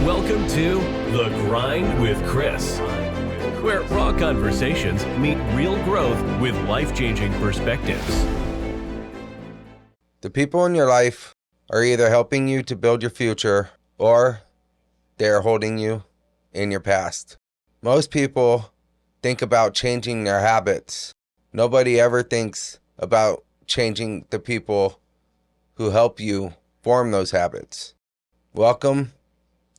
Welcome to The Grind with Chris, where raw conversations meet real growth with life-changing perspectives. The people in your life are either helping you to build your future or they are holding you in your past. Most people think about changing their habits. Nobody ever thinks about changing the people who help you form those habits. Welcome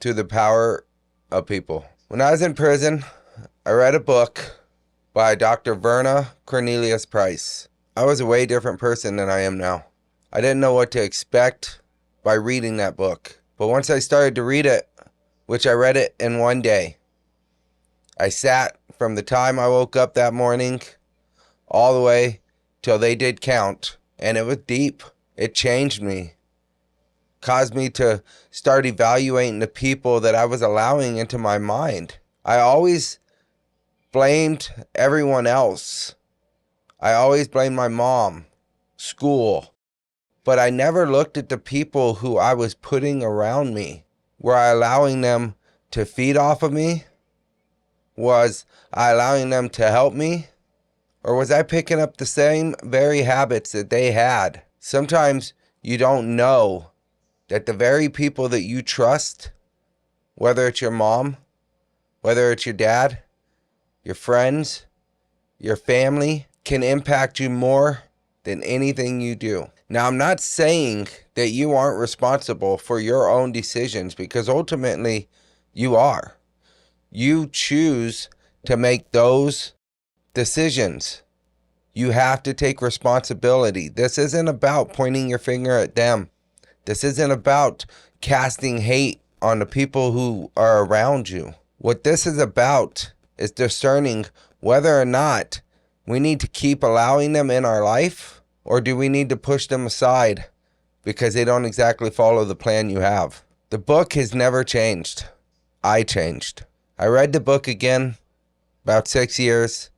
to the power of people. When I was in prison, I read a book by Dr. Verna Cornelius Price. I was a way different person than I am now. I didn't know what to expect by reading that book. But once I started to read it, which I read it in one day, I sat from the time I woke up that morning all the way till they did count. And it was deep. It changed me. Caused me to start evaluating the people that I was allowing into my mind. I always blamed everyone else. I always blamed my mom, school. But I never looked at the people who I was putting around me. Were I allowing them to feed off of me? Was I allowing them to help me? Or was I picking up the same very habits that they had? Sometimes you don't know that the very people that you trust, whether it's your mom, whether it's your dad, your friends, your family, can impact you more than anything you do. Now, I'm not saying that you aren't responsible for your own decisions, because ultimately you are. You choose to make those decisions. You have to take responsibility. This isn't about pointing your finger at them. This isn't about casting hate on the people who are around you. What this is about is discerning whether or not we need to keep allowing them in our life, or do we need to push them aside because they don't exactly follow the plan you have. The book has never changed. I changed. I read the book again about 6 years,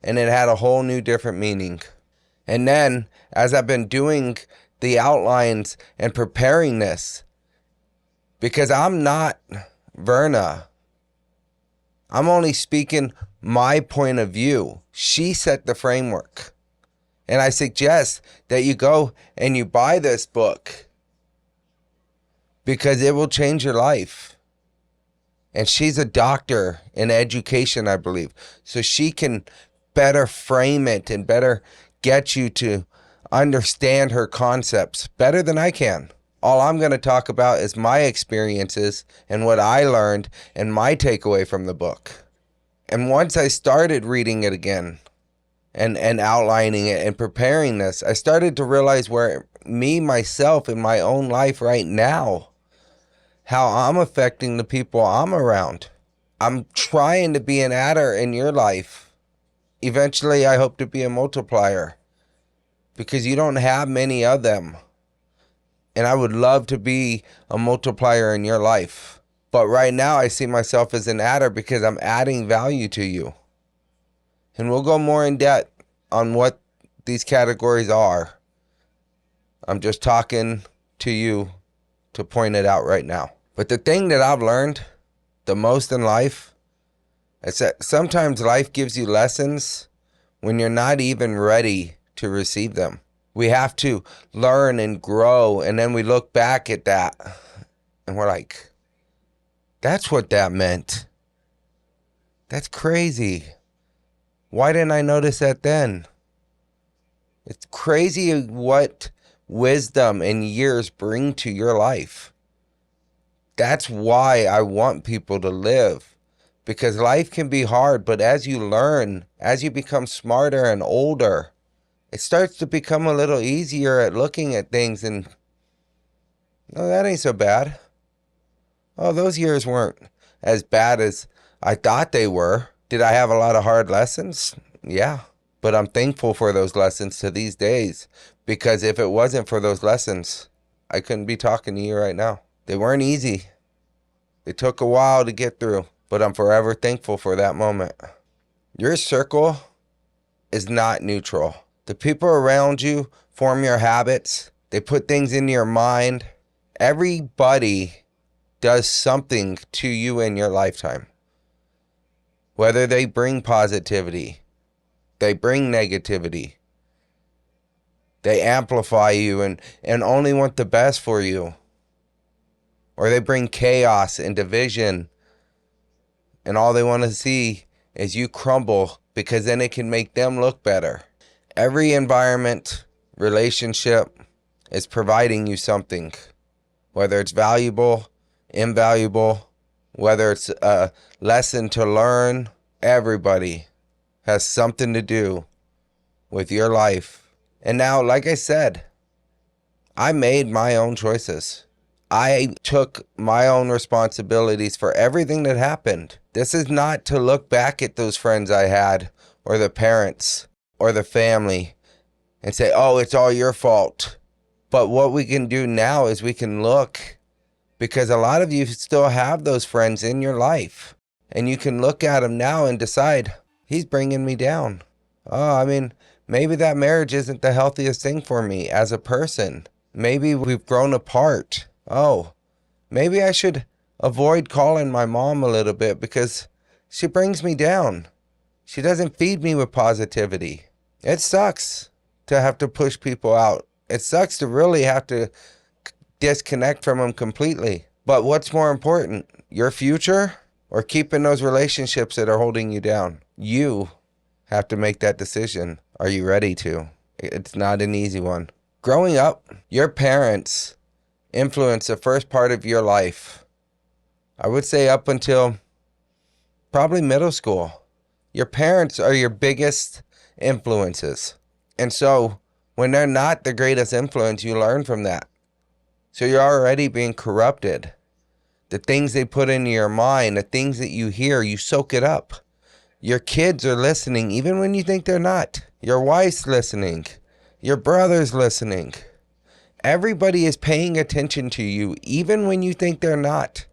and it had a whole new different meaning. And then, as I've been doing the outlines and preparing this, because I'm not Verna. I'm only speaking my point of view. She set the framework. And I suggest that you go and you buy this book, because it will change your life. And she's a doctor in education, I believe. So she can better frame it and better get you to understand her concepts better than I can. All I'm going to talk about is my experiences and what I learned and my takeaway from the book. And once I started reading it again and outlining it and preparing this, I started to realize where myself in my own life right now, how I'm affecting the people I'm around. I'm trying to be an adder in your life. Eventually, I hope to be a multiplier, because you don't have many of them. And I would love to be a multiplier in your life. But right now I see myself as an adder because I'm adding value to you. And we'll go more in depth on what these categories are. I'm just talking to you to point it out right now. But the thing that I've learned the most in life is that sometimes life gives you lessons when you're not even ready to receive them. We have to learn and grow, and then we look back at that and we're like, that's what that meant. That's crazy. Why didn't I notice that then? It's crazy what wisdom and years bring to your life. That's why I want people to live, because life can be hard, but as you learn, as you become smarter and older, it starts to become a little easier at looking at things and, no, that ain't so bad. Oh, those years weren't as bad as I thought they were. Did I have a lot of hard lessons? Yeah. But I'm thankful for those lessons to these days, because if it wasn't for those lessons, I couldn't be talking to you right now. They weren't easy. It took a while to get through, but I'm forever thankful for that moment. Your circle is not neutral. The people around you form your habits. They put things into your mind. Everybody does something to you in your lifetime. Whether they bring positivity, they bring negativity, they amplify you and only want the best for you, or they bring chaos and division, and all they want to see is you crumble because then it can make them look better. Every environment, relationship is providing you something, whether it's valuable, invaluable, whether it's a lesson to learn. Everybody has something to do with your life. And now, like I said, I made my own choices. I took my own responsibilities for everything that happened. This is not to look back at those friends I had, or the parents, or the family, and say, oh, it's all your fault. But what we can do now is we can look, because a lot of you still have those friends in your life, and you can look at them now and decide, he's bringing me down. Oh, maybe that marriage isn't the healthiest thing for me as a person. Maybe we've grown apart. Oh, maybe I should avoid calling my mom a little bit because she brings me down. She doesn't feed me with positivity. It sucks to have to push people out. It sucks to really have to disconnect from them completely. But what's more important, your future or keeping those relationships that are holding you down? You have to make that decision. Are you ready to? It's not an easy one. Growing up, your parents influence the first part of your life. I would say up until probably middle school. Your parents are your biggest influences. And so when they're not the greatest influence, you learn from that. So you're already being corrupted. The things they put into your mind, the things that you hear, you soak it up. Your kids are listening even when you think they're not. Your wife's listening. Your brother's listening. Everybody is paying attention to you even when you think they're not.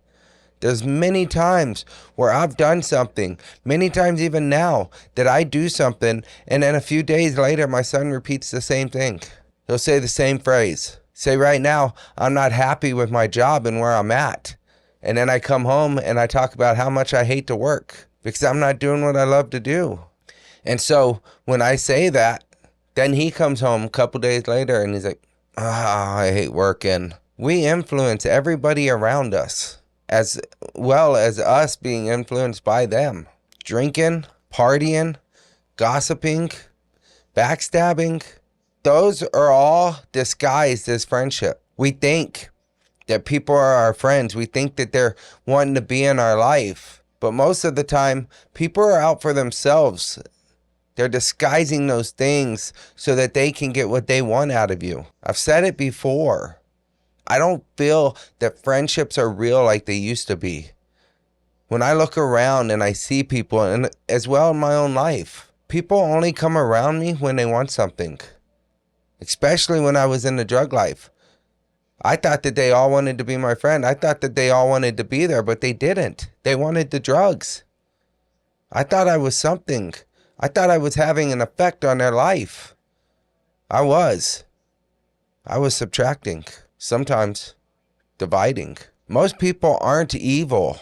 There's many times where I've done something, many times even now, that I do something, and then a few days later, my son repeats the same thing. He'll say the same phrase. Say, right now, I'm not happy with my job and where I'm at. And then I come home and I talk about how much I hate to work because I'm not doing what I love to do. And so when I say that, then he comes home a couple days later and he's like, I hate working. We influence everybody around us, as well as us being influenced by them. Drinking, partying, gossiping, backstabbing, those are all disguised as friendship. We think that people are our friends. We think that they're wanting to be in our life. But most of the time, people are out for themselves. They're disguising those things so that they can get what they want out of you. I've said it before. I don't feel that friendships are real like they used to be. When I look around and I see people, and as well in my own life, people only come around me when they want something. Especially when I was in the drug life. I thought that they all wanted to be my friend. I thought that they all wanted to be there, but they didn't. They wanted the drugs. I thought I was something. I thought I was having an effect on their life. I was subtracting, sometimes dividing. Most people aren't evil.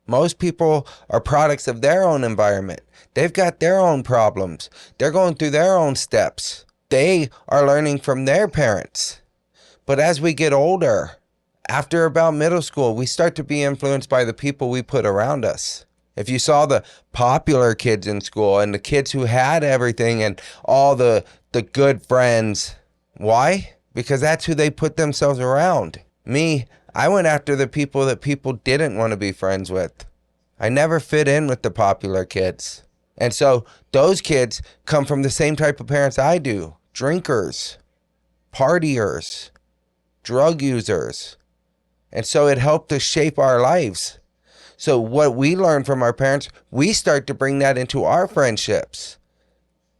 Most people are products of their own environment. They've got their own problems. They're going through their own steps. They are learning from their parents. But as we get older, after about middle school, we start to be influenced by the people we put around us. If you saw the popular kids in school and the kids who had everything and all the good friends, why? Because that's who they put themselves around. Me, I went after the people that people didn't want to be friends with. I never fit in with the popular kids. And so those kids come from the same type of parents I do. Drinkers, partiers, drug users. And so it helped us shape our lives. So what we learn from our parents, we start to bring that into our friendships.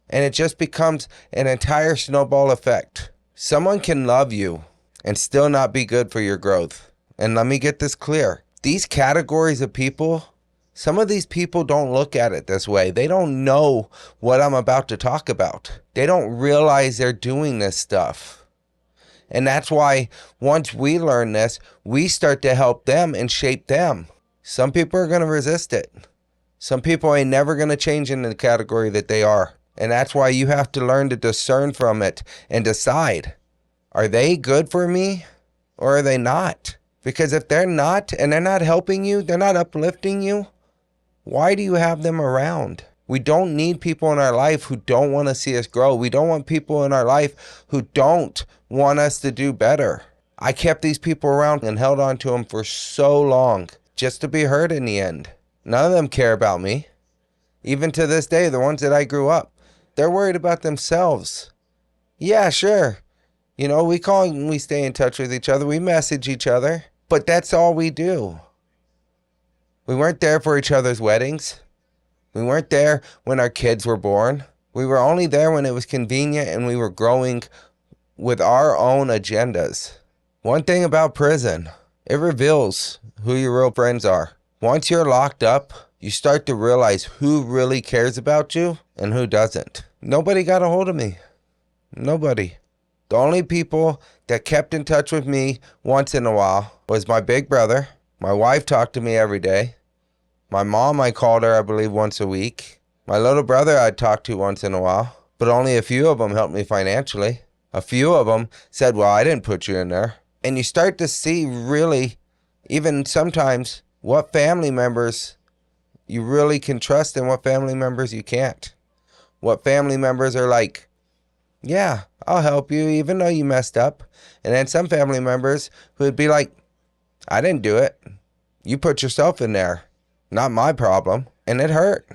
And it just becomes an entire snowball effect. Someone can love you and still not be good for your growth. And let me get this clear. These categories of people, some of these people don't look at it this way. They don't know what I'm about to talk about. They don't realize they're doing this stuff. And that's why once we learn this, we start to help them and shape them. Some people are going to resist it. Some people ain't never going to change into the category that they are. And that's why you have to learn to discern from it and decide, are they good for me or are they not? Because if they're not, and they're not helping you, they're not uplifting you, why do you have them around? We don't need people in our life who don't want to see us grow. We don't want people in our life who don't want us to do better. I kept these people around and held on to them for so long just to be hurt in the end. None of them care about me. Even to this day, the ones that I grew up, they're worried about themselves. Yeah, sure. We call and we stay in touch with each other. We message each other. But that's all we do. We weren't there for each other's weddings. We weren't there when our kids were born. We were only there when it was convenient and we were growing with our own agendas. One thing about prison, it reveals who your real friends are. Once you're locked up, you start to realize who really cares about you and who doesn't. Nobody got a hold of me. Nobody. The only people that kept in touch with me once in a while was my big brother. My wife talked to me every day. My mom, I called her, I believe, once a week. My little brother I'd talk to once in a while, but only a few of them helped me financially. A few of them said, well, I didn't put you in there. And you start to see really, even sometimes, what family members you really can trust and what family members you can't. What family members are like, yeah, I'll help you even though you messed up. And then some family members who would be like, I didn't do it. You put yourself in there. Not my problem. And it hurt.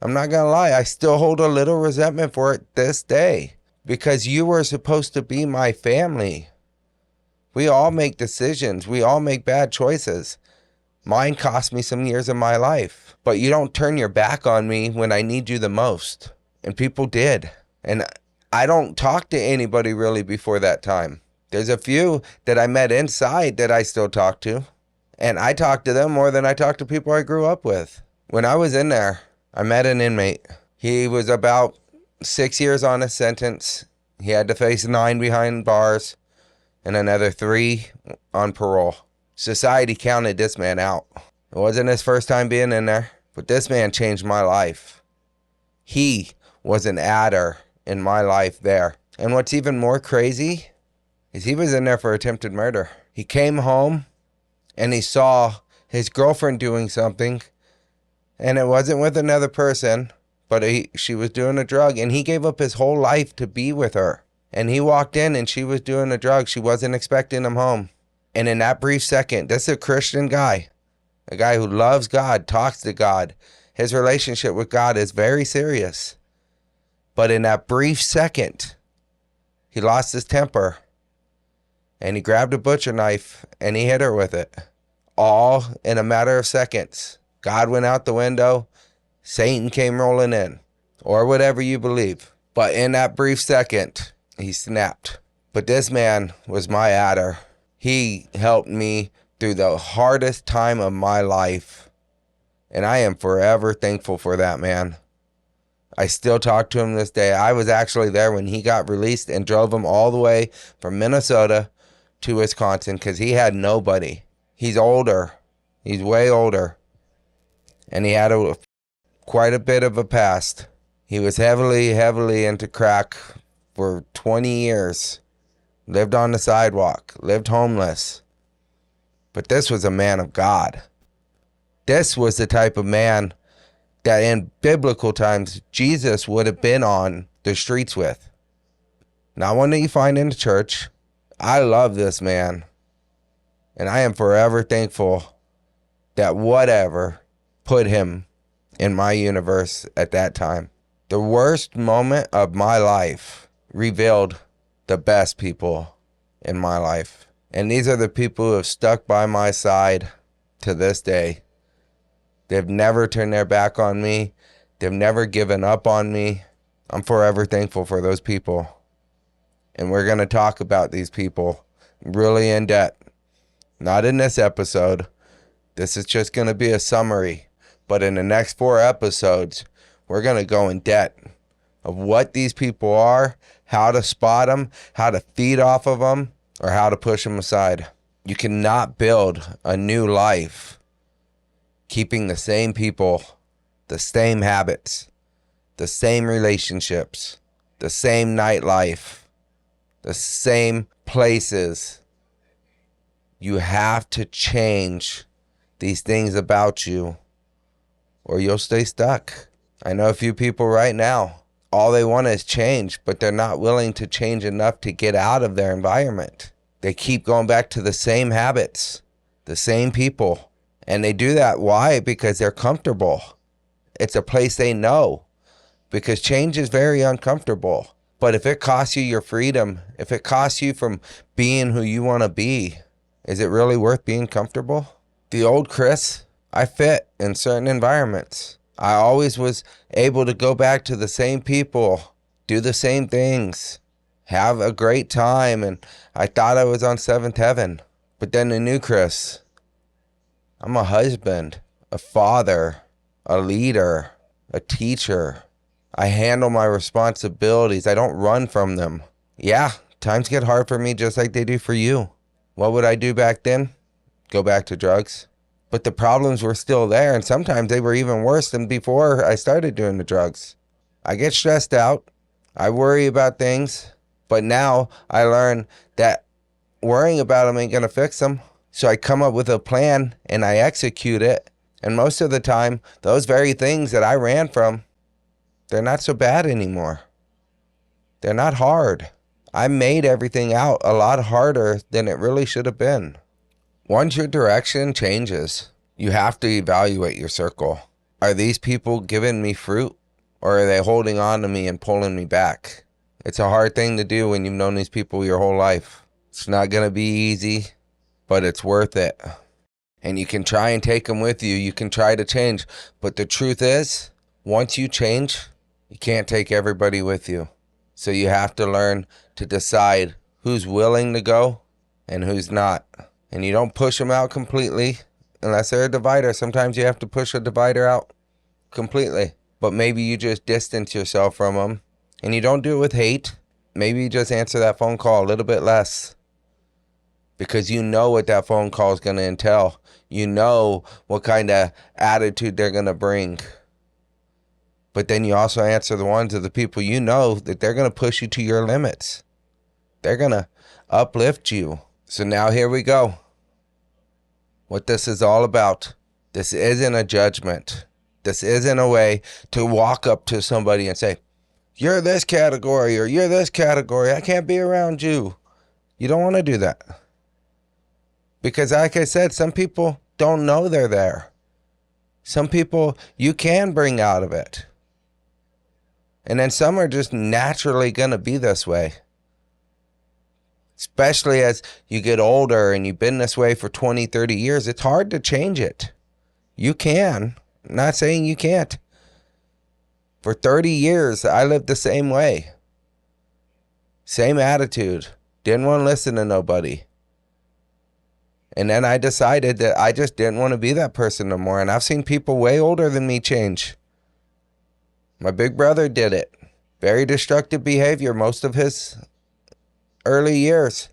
I'm not going to lie. I still hold a little resentment for it this day. Because you were supposed to be my family. We all make decisions. We all make bad choices. Mine cost me some years of my life. But you don't turn your back on me when I need you the most. And people did. And I don't talk to anybody really before that time. There's a few that I met inside that I still talk to. And I talk to them more than I talk to people I grew up with. When I was in there, I met an inmate. He was about 6 years on his sentence. He had to face 9 behind bars and another 3 on parole. Society counted this man out. It wasn't his first time being in there, but this man changed my life. He was an adder in my life there. And what's even more crazy is he was in there for attempted murder. He came home and he saw his girlfriend doing something, and it wasn't with another person, but she was doing a drug, and he gave up his whole life to be with her. And he walked in and she was doing a drug. She wasn't expecting him home. And in that brief second, this is a Christian guy, a guy who loves God, talks to God. His relationship with God is very serious. But in that brief second, he lost his temper. And he grabbed a butcher knife and he hit her with it. All in a matter of seconds. God went out the window. Satan came rolling in. Or whatever you believe. But in that brief second, he snapped. But this man was my adder. He helped me through the hardest time of my life. And I am forever thankful for that man. I still talk to him this day. I was actually there when he got released and drove him all the way from Minnesota to Wisconsin because he had nobody. He's older. He's way older. And he had quite a bit of a past. He was heavily into crack for 20 years. Lived on the sidewalk. Lived homeless. But this was a man of God. This was the type of man that in biblical times Jesus would have been on the streets with. Not one that you find in the church. I love this man. And I am forever thankful that whatever put him in my universe at that time. The worst moment of my life revealed the best people in my life. And these are the people who have stuck by my side to this day. They've never turned their back on me. They've never given up on me. I'm forever thankful for those people. And we're going to talk about these people really in depth. Not in this episode. This is just going to be a summary. But in the next 4 episodes, we're going to go in depth of what these people are, how to spot them, how to feed off of them, or how to push them aside. You cannot build a new life keeping the same people, the same habits, the same relationships, the same nightlife, the same places. You have to change these things about you or you'll stay stuck. I know a few people right now, all they want is change, but they're not willing to change enough to get out of their environment. They keep going back to the same habits, the same people. And they do that. Why? Because they're comfortable. It's a place they know. Because change is very uncomfortable. But if it costs you your freedom, if it costs you from being who you want to be, is it really worth being comfortable? The old Chris, I fit in certain environments. I always was able to go back to the same people, do the same things, have a great time, and I thought I was on seventh heaven. But then the new Chris, I'm a husband, a father, a leader, a teacher. I handle my responsibilities. I don't run from them. Yeah, times get hard for me just like they do for you. What would I do back then? Go back to drugs. But the problems were still there, and sometimes they were even worse than before I started doing the drugs. I get stressed out. I worry about things. But now I learn that worrying about them ain't going to fix them. So I come up with a plan and I execute it. And most of the time, those very things that I ran from, they're not so bad anymore. They're not hard. I made everything out a lot harder than it really should have been. Once your direction changes, you have to evaluate your circle. Are these people giving me fruit, or are they holding on to me and pulling me back? It's a hard thing to do when you've known these people your whole life. It's not going to be easy, but it's worth it. And you can try and take them with you. You can try to change. But the truth is, once you change, you can't take everybody with you. So you have to learn to decide who's willing to go and who's not. And you don't push them out completely unless they're a divider. Sometimes you have to push a divider out completely. But maybe you just distance yourself from them. And you don't do it with hate. Maybe you just answer that phone call a little bit less. Because you know what that phone call is going to entail. You know what kind of attitude they're going to bring. But then you also answer the ones of the people you know that they're going to push you to your limits. They're going to uplift you. So now here we go. What this is all about. This isn't a judgment. This isn't a way to walk up to somebody and say, you're this category or you're this category. I can't be around you. You don't want to do that. Because like I said, some people don't know they're there. Some people you can bring out of it. And then some are just naturally going to be this way. Especially as you get older and you've been this way for 20, 30 years, it's hard to change it. You can. I'm not saying you can't. For 30 years, I lived the same way. Same attitude. Didn't want to listen to nobody. And then I decided that I just didn't want to be that person no more. And I've seen people way older than me change. My big brother did it. Very destructive behavior most of his early years.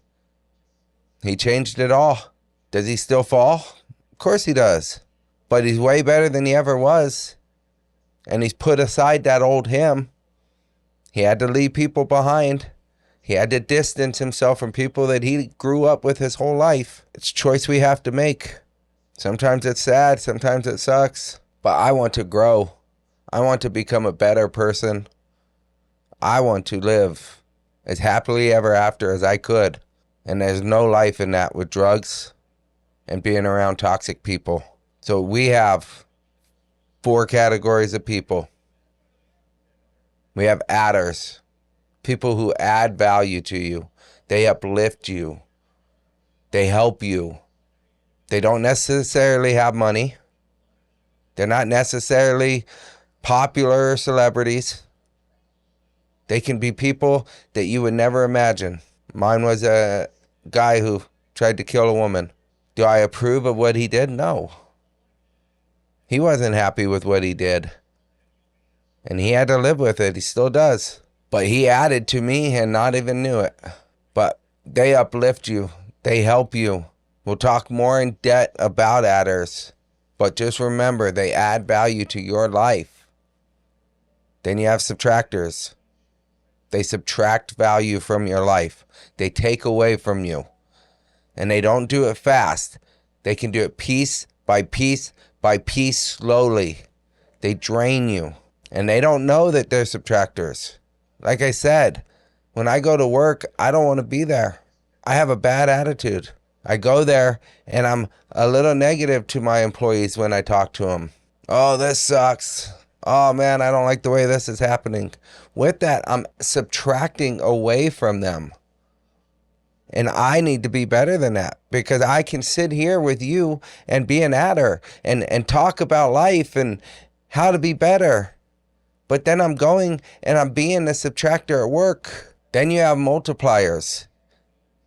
He changed it all. Does he still fall? Of course he does. But he's way better than he ever was. And he's put aside that old him. He had to leave people behind. He had to distance himself from people that he grew up with his whole life. It's a choice we have to make. Sometimes it's sad. Sometimes it sucks. But I want to grow. I want to become a better person. I want to live as happily ever after as I could. And there's no life in that with drugs and being around toxic people. So we have 4 categories of people. We have adders. People who add value to you. They uplift you. They help you. They don't necessarily have money. They're not necessarily popular celebrities. They can be people that you would never imagine. Mine was a guy who tried to kill a woman. Do I approve of what he did? No. He wasn't happy with what he did. And he had to live with it. He still does. But he added to me and not even knew it. But they uplift you. They help you. We'll talk more in depth about adders. But just remember, they add value to your life. Then you have subtractors. They subtract value from your life. They take away from you. And they don't do it fast. They can do it piece by piece by piece slowly. They drain you. And they don't know that they're subtractors. Like I said, when I go to work, I don't want to be there. I have a bad attitude. I go there and I'm a little negative to my employees when I talk to them. Oh, this sucks. Oh man, I don't like the way this is happening. With that, I'm subtracting away from them. And I need to be better than that, because I can sit here with you and be an adder and talk about life and how to be better. But then I'm going and I'm being a subtractor at work. Then you have multipliers.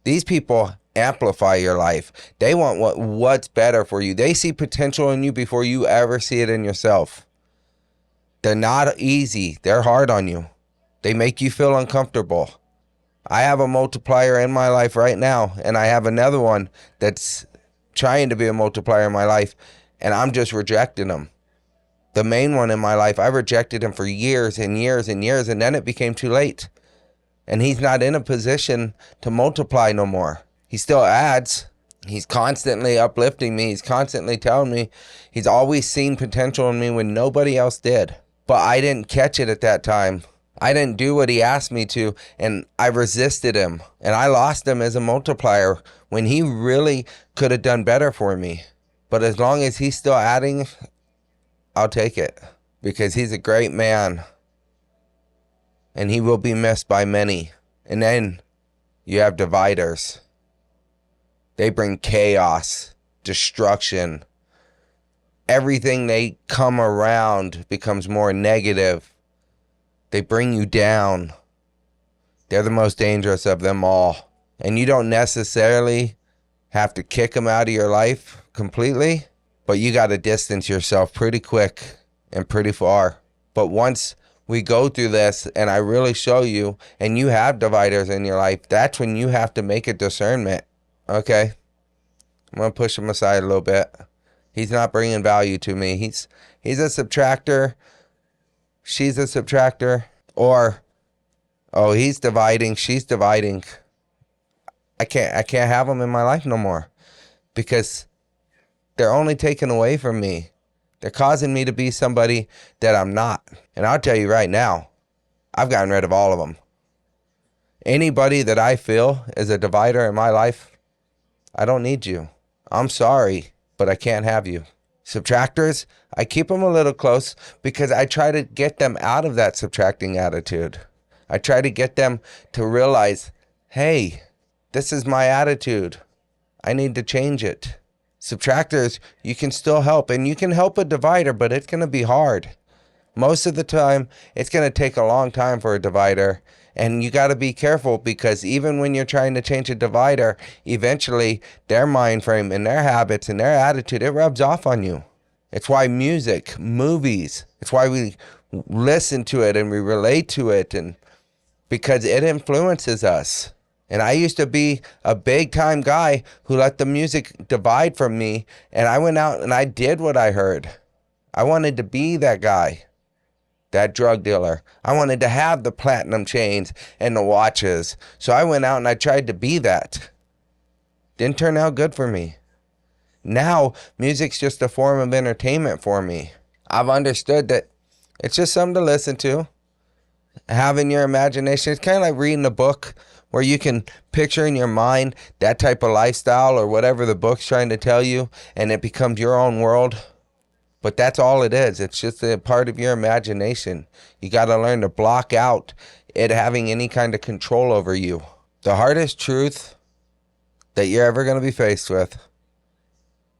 These people amplify your life. They want what's better for you. They see potential in you before you ever see it in yourself. They're not easy. They're hard on you. They make you feel uncomfortable. I have a multiplier in my life right now, and I have another one that's trying to be a multiplier in my life, and I'm just rejecting them. The main one in my life, I rejected him for years and years and years, and then it became too late. And he's not in a position to multiply no more. He still adds. He's constantly uplifting me. He's constantly telling me. He's always seen potential in me when nobody else did. But I didn't catch it at that time. I didn't do what he asked me to, and I resisted him. And I lost him as a multiplier when he really could have done better for me. But as long as he's still adding, I'll take it, because he's a great man. And he will be missed by many. And then you have dividers. They bring chaos, destruction. Everything they come around becomes more negative. They bring you down. They're the most dangerous of them all. And you don't necessarily have to kick them out of your life completely, but you got to distance yourself pretty quick and pretty far. But once we go through this and I really show you, and you have dividers in your life, that's when you have to make a discernment. Okay, I'm going to push him aside a little bit. He's not bringing value to me. He's a subtractor. She's a subtractor. Or, oh, he's dividing. She's dividing. I can't have them in my life no more, because they're only taken away from me. They're causing me to be somebody that I'm not. And I'll tell you right now, I've gotten rid of all of them. Anybody that I feel is a divider in my life, I don't need you. I'm sorry, but I can't have you. Subtractors, I keep them a little close because I try to get them out of that subtracting attitude. I try to get them to realize, hey, this is my attitude. I need to change it. Subtractors, you can still help, and you can help a divider, but it's going to be hard. Most of the time, it's going to take a long time for a divider, and you got to be careful, because even when you're trying to change a divider, eventually their mind frame and their habits and their attitude, it rubs off on you. It's why music, movies, it's why we listen to it and we relate to it, and because it influences us. And I used to be a big time guy who let the music divide from me, and I went out and I did what I heard. I wanted to be that guy. That drug dealer. I wanted to have the platinum chains and the watches. So I went out and I tried to be that. Didn't turn out good for me. Now, music's just a form of entertainment for me. I've understood that it's just something to listen to. Having your imagination. It's kind of like reading a book where you can picture in your mind that type of lifestyle or whatever the book's trying to tell you, and it becomes your own world. But that's all it is. It's just a part of your imagination. You got to learn to block out it having any kind of control over you. The hardest truth that you're ever going to be faced with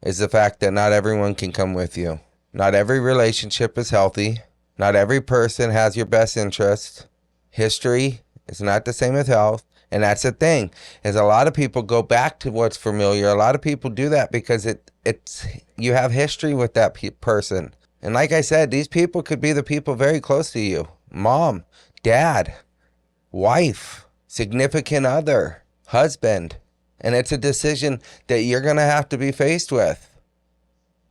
is the fact that not everyone can come with you. Not every relationship is healthy. Not every person has your best interest. History is not the same as health. And that's the thing, is a lot of people go back to what's familiar. A lot of people do that because it's you have history with that person. And like I said, these people could be the people very close to you. Mom, dad, wife, significant other, husband. And it's a decision that you're going to have to be faced with.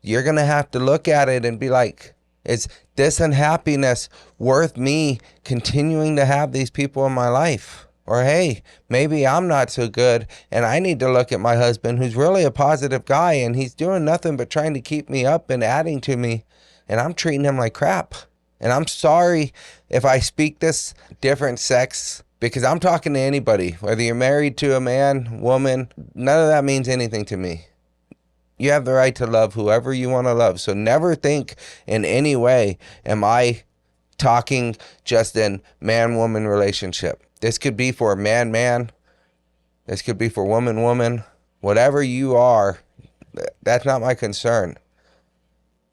You're going to have to look at it and be like, is this unhappiness worth me continuing to have these people in my life? Or hey, maybe I'm not so good and I need to look at my husband who's really a positive guy and he's doing nothing but trying to keep me up and adding to me, and I'm treating him like crap. And I'm sorry if I speak this different sex, because I'm talking to anybody, whether you're married to a man, woman, none of that means anything to me. You have the right to love whoever you want to love. So never think in any way, am I talking just in man-woman relationship. This could be for man-man. This could be for woman-woman. Whatever you are, that's not my concern.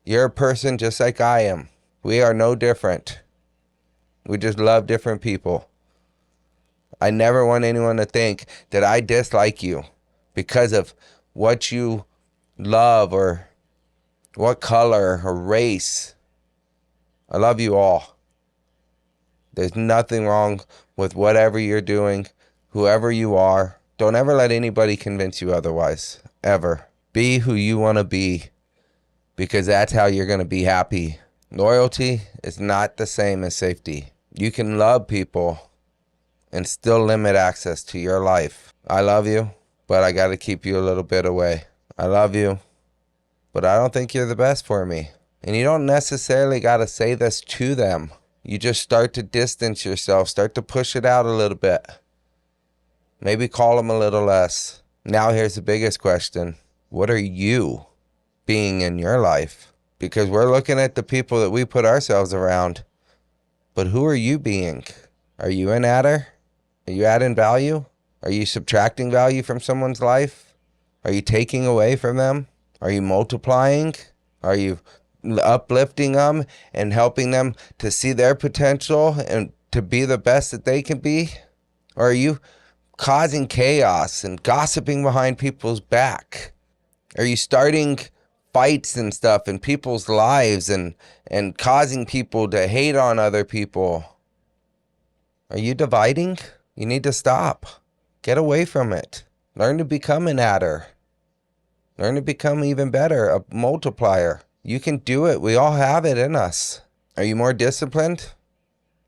You're a person just like I am. We are no different. We just love different people. I never want anyone to think that I dislike you because of what you love or what color or race. I love you all. There's nothing wrong with whatever you're doing, whoever you are. Don't ever let anybody convince you otherwise, ever. Be who you want to be, because that's how you're going to be happy. Loyalty is not the same as safety. You can love people and still limit access to your life. I love you, but I got to keep you a little bit away. I love you, but I don't think you're the best for me. And you don't necessarily got to say this to them. You just start to distance yourself, start to push it out a little bit. Maybe call them a little less. Now here's the biggest question. What are you being in your life? Because we're looking at the people that we put ourselves around. But who are you being? Are you an adder? Are you adding value? Are you subtracting value from someone's life? Are you taking away from them? Are you multiplying? Are you uplifting them and helping them to see their potential and to be the best that they can be? Or are you causing chaos and gossiping behind people's back? Are you starting fights and stuff in people's lives and causing people to hate on other people? Are you dividing? You need to stop. Get away from it. Learn to become an adder. Learn to become even better, a multiplier. You can do it. We all have it in us. Are you more disciplined?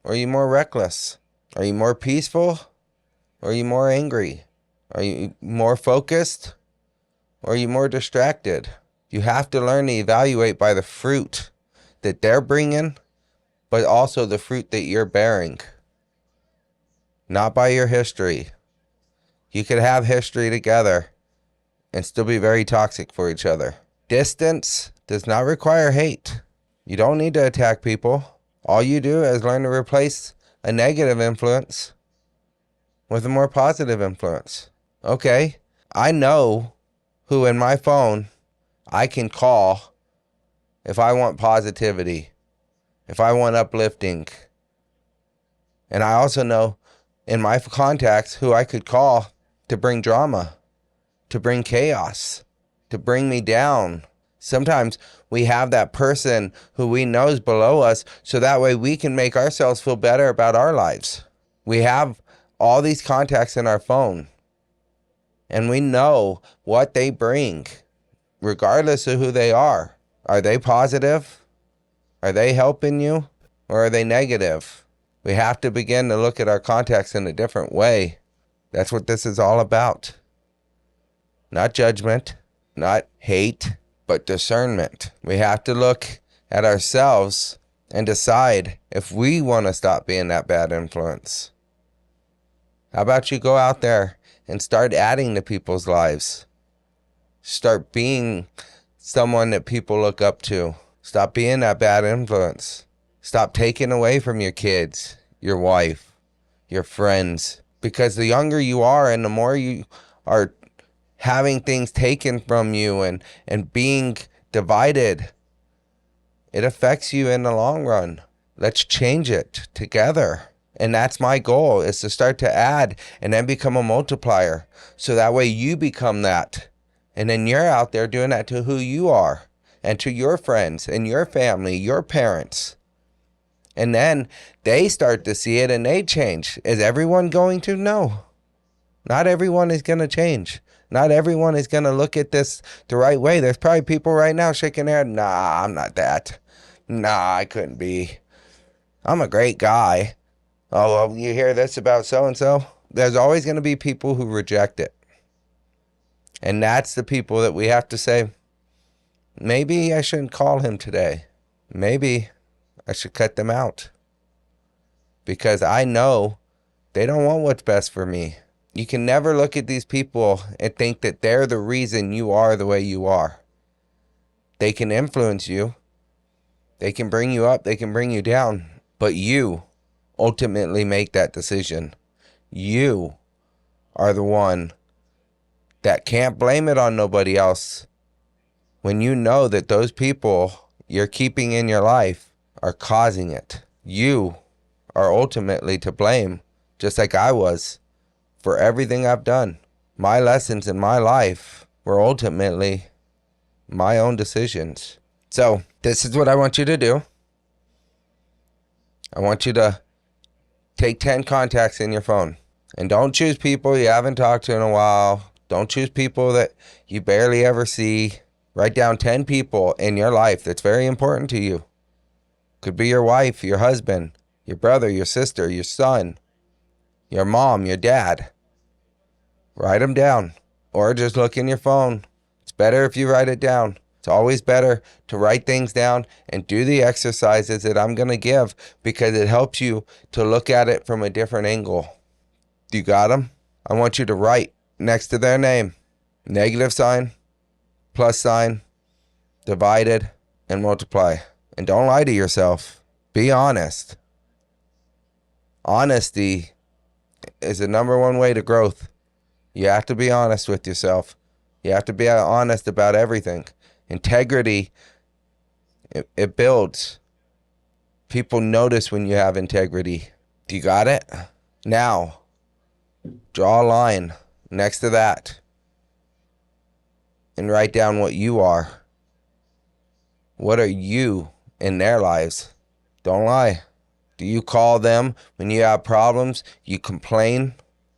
Or are you more reckless? Are you more peaceful? Or are you more angry? Are you more focused? Or are you more distracted? You have to learn to evaluate by the fruit that they're bringing, but also the fruit that you're bearing. Not by your history. You could have history together and still be very toxic for each other. Distance does not require hate. You don't need to attack people. All you do is learn to replace a negative influence with a more positive influence. Okay, I know who in my phone I can call if I want positivity, if I want uplifting. And I also know in my contacts who I could call to bring drama, to bring chaos, to bring me down. Sometimes we have that person who we know is below us, so that way we can make ourselves feel better about our lives. We have all these contacts in our phone, and we know what they bring, regardless of who they are. Are they positive? Are they helping you? Or are they negative? We have to begin to look at our contacts in a different way. That's what this is all about. Not judgment, not hate, but discernment. We have to look at ourselves and decide if we want to stop being that bad influence. How about you go out there and start adding to people's lives? Start being someone that people look up to. Stop being that bad influence. Stop taking away from your kids, your wife, your friends. Because the younger you are and the more you are having things taken from you and being divided, it affects you in the long run. Let's change it together. And that's my goal, is to start to add and then become a multiplier. So that way you become that. And then you're out there doing that to who you are. and to your friends and your family, your parents. And then they start to see it and they change. Is everyone going to? No. Not everyone is going to change. Not everyone is going to look at this the right way. There's probably people right now shaking their head. Nah, I'm not that. Nah, I couldn't be. I'm a great guy. Oh, well, you hear this about so-and-so? There's always going to be people who reject it. And that's the people that we have to say, maybe I shouldn't call him today. Maybe I should cut them out. Because I know they don't want what's best for me. You can never look at these people and think that they're the reason you are the way you are. They can influence you. They can bring you up. They can bring you down. But you ultimately make that decision. You are the one that can't blame it on nobody else. When you know that those people you're keeping in your life are causing it. You are ultimately to blame, just like I was, for everything I've done. My lessons in my life were ultimately my own decisions. So this is what I want you to do. I want you to take 10 contacts in your phone. And don't choose people you haven't talked to in a while. Don't choose people that you barely ever see. Write down 10 people in your life that's very important to you. Could be your wife, your husband, your brother, your sister, your son, your mom, your dad. Write them down. Or just look in your phone. It's better if you write it down. It's always better to write things down and do the exercises that I'm going to give, because it helps you to look at it from a different angle. You got them? I want you to write next to their name, negative sign, plus sign, divided, and multiply. And don't lie to yourself. Be honest. Honesty is the number one way to growth. You have to be honest with yourself. You have to be honest about everything. Integrity, it builds. People notice when you have integrity. Do you got it? Now, draw a line next to that and write down what you are. What are you in their lives? Don't lie. Do you call them when you have problems, you complain?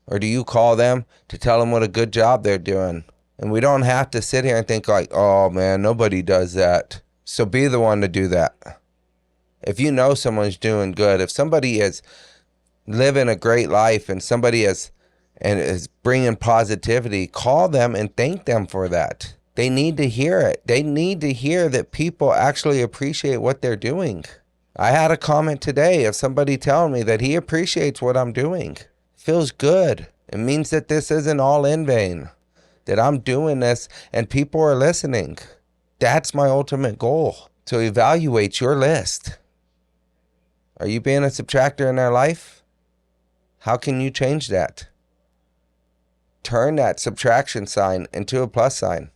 Or do you call them to tell them what a good job they're doing? And we don't have to sit here and think like, oh man, nobody does that. So be the one to do that. If you know someone's doing good, if somebody is living a great life and somebody is bringing positivity, call them and thank them for that. They need to hear it. They need to hear that people actually appreciate what they're doing. I had a comment today of somebody telling me that he appreciates what I'm doing. Feels good. It means that this isn't all in vain, that I'm doing this and people are listening. That's my ultimate goal. So evaluate your list. Are you being a subtractor in their life? How can you change that? Turn that subtraction sign into a plus sign.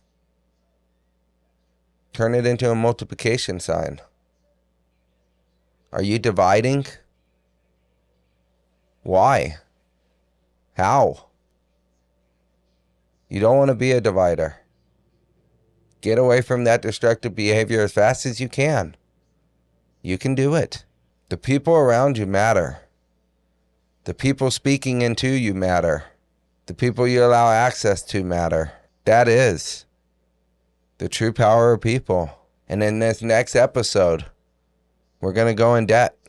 Turn it into a multiplication sign. Are you dividing? Why? How? You don't want to be a divider. Get away from that destructive behavior as fast as you can. You can do it. The people around you matter. The people speaking into you matter. The people you allow access to matter. That is the true power of people. And in this next episode, we're going to go in depth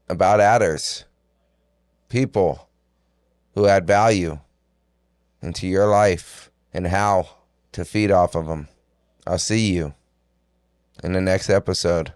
about adders. People who add value into your life and how to feed off of them. I'll see you in the next episode.